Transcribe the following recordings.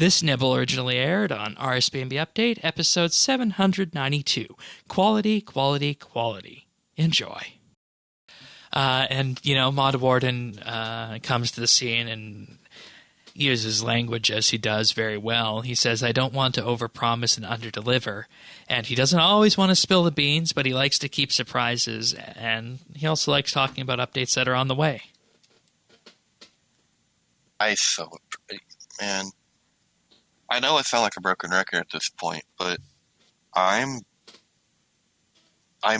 This nibble originally aired on RSBANDB Update, episode 792. Quality, quality, quality. Enjoy. Mod Warden comes to the scene and uses language as he does very well. He says, I don't want to overpromise and underdeliver. And he doesn't always want to spill the beans, but he likes to keep surprises. And he also likes talking about updates that are on the way. Man, I know I sound like a broken record at this point, but I'm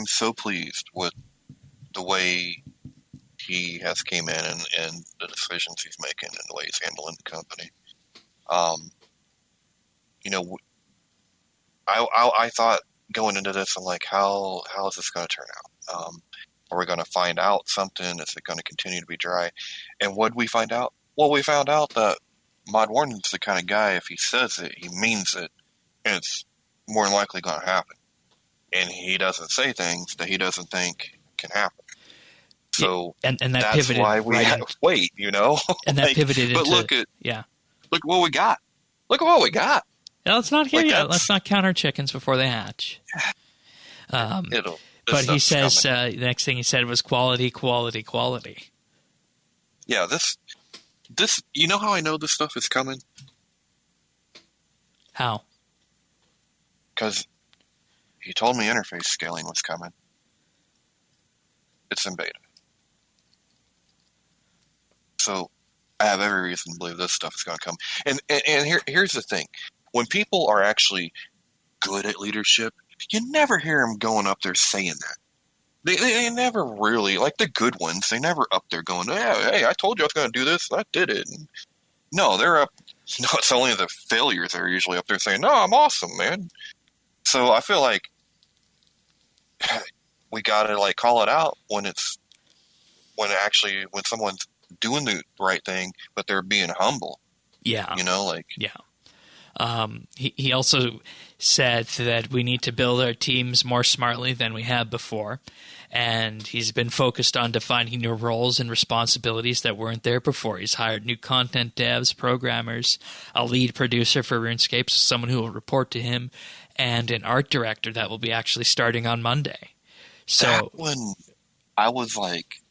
so pleased with the way he has came in and the decisions he's making and the way he's handling the company. I thought going into this, I'm like, how is this going to turn out? Are we going to find out something? Is it going to continue to be dry? And what did we find out? Well, we found out that Mod Warden's the kind of guy, if he says it, he means it, and it's more than likely going to happen. And he doesn't say things that he doesn't think can happen. So and that that's pivoted why we right had to wait, And that pivoted into... But look at what we got. Look at what we got. Yeah, let's not hear yet. Let's not count our chickens before they hatch. But he says the next thing he said was quality, quality, quality. Yeah, this. You know how I know this stuff is coming? How? Because he told me interface scaling was coming. It's in beta. So I have every reason to believe this stuff is going to come. And here's the thing. When people are actually good at leadership, you never hear them going up there saying that. They never really, like the good ones, they never up there going, hey, I told you I was going to do this, and I did it. And no, they're up. No, it's only the failures that are usually up there saying, no, I'm awesome, man. So I feel like we got to call it out when someone's doing the right thing, but they're being humble. Yeah. Yeah. He also said that we need to build our teams more smartly than we have before. And he's been focused on defining new roles and responsibilities that weren't there before. He's hired new content devs, programmers, a lead producer for RuneScape, so someone who will report to him, and an art director that will be actually starting on Monday. So that one, I was like,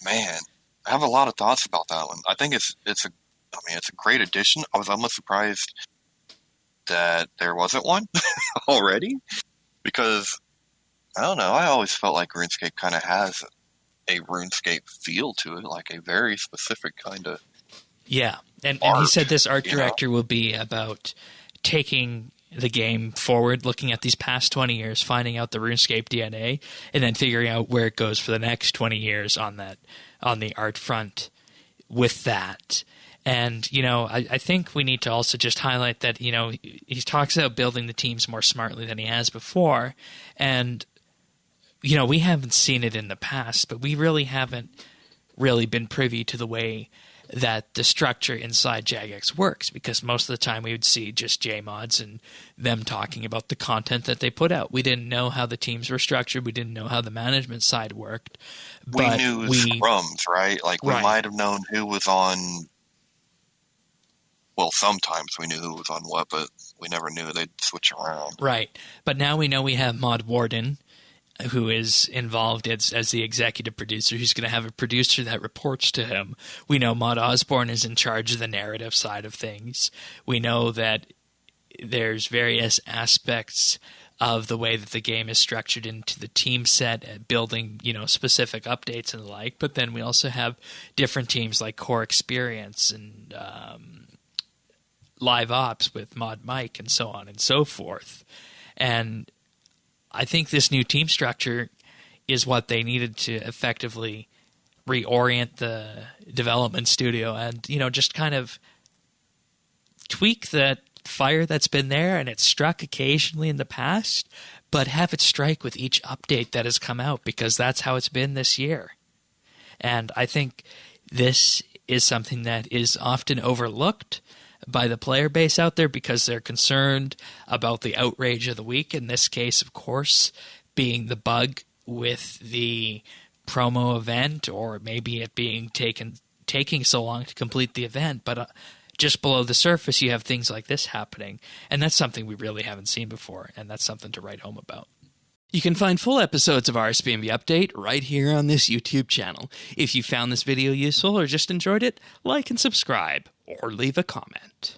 man, I have a lot of thoughts about that one. I think it's a great addition. I was almost surprised that there wasn't one already, because I don't know. I always felt like RuneScape kind of has a RuneScape feel to it, like a very specific kind of And he said this art director will be about taking the game forward, looking at these past 20 years, finding out the RuneScape DNA, and then figuring out where it goes for the next 20 years on the art front with that. And, I think we need to also just highlight that, he talks about building the teams more smartly than he has before. And, we haven't seen it in the past, but we really haven't been privy to the way that the structure inside Jagex works, because most of the time we would see just JMods and them talking about the content that they put out. We didn't know how the teams were structured. We didn't know how the management side worked. We knew scrums, right? We might have known who was on... Well, sometimes we knew who was on what, but we never knew they'd switch around. Right. But now we know we have Mod Warden, who is involved as the executive producer, who's going to have a producer that reports to him. We know Mod Osborne is in charge of the narrative side of things. We know that there's various aspects of the way that the game is structured into the team set, building, specific updates and the like. But then we also have different teams like Core Experience and Live Ops with Mod Mike and so on and so forth. And I think this new team structure is what they needed to effectively reorient the development studio and, just kind of tweak that fire that's been there and it's struck occasionally in the past, but have it strike with each update that has come out, because that's how it's been this year. And I think this is something that is often overlooked by the player base out there because they're concerned about the outrage of the week. In this case, of course, being the bug with the promo event, or maybe it being taking so long to complete the event. But just below the surface, you have things like this happening. And that's something we really haven't seen before, and that's something to write home about. You can find full episodes of RSBANDB Update right here on this YouTube channel. If you found this video useful or just enjoyed it, like and subscribe, or leave a comment.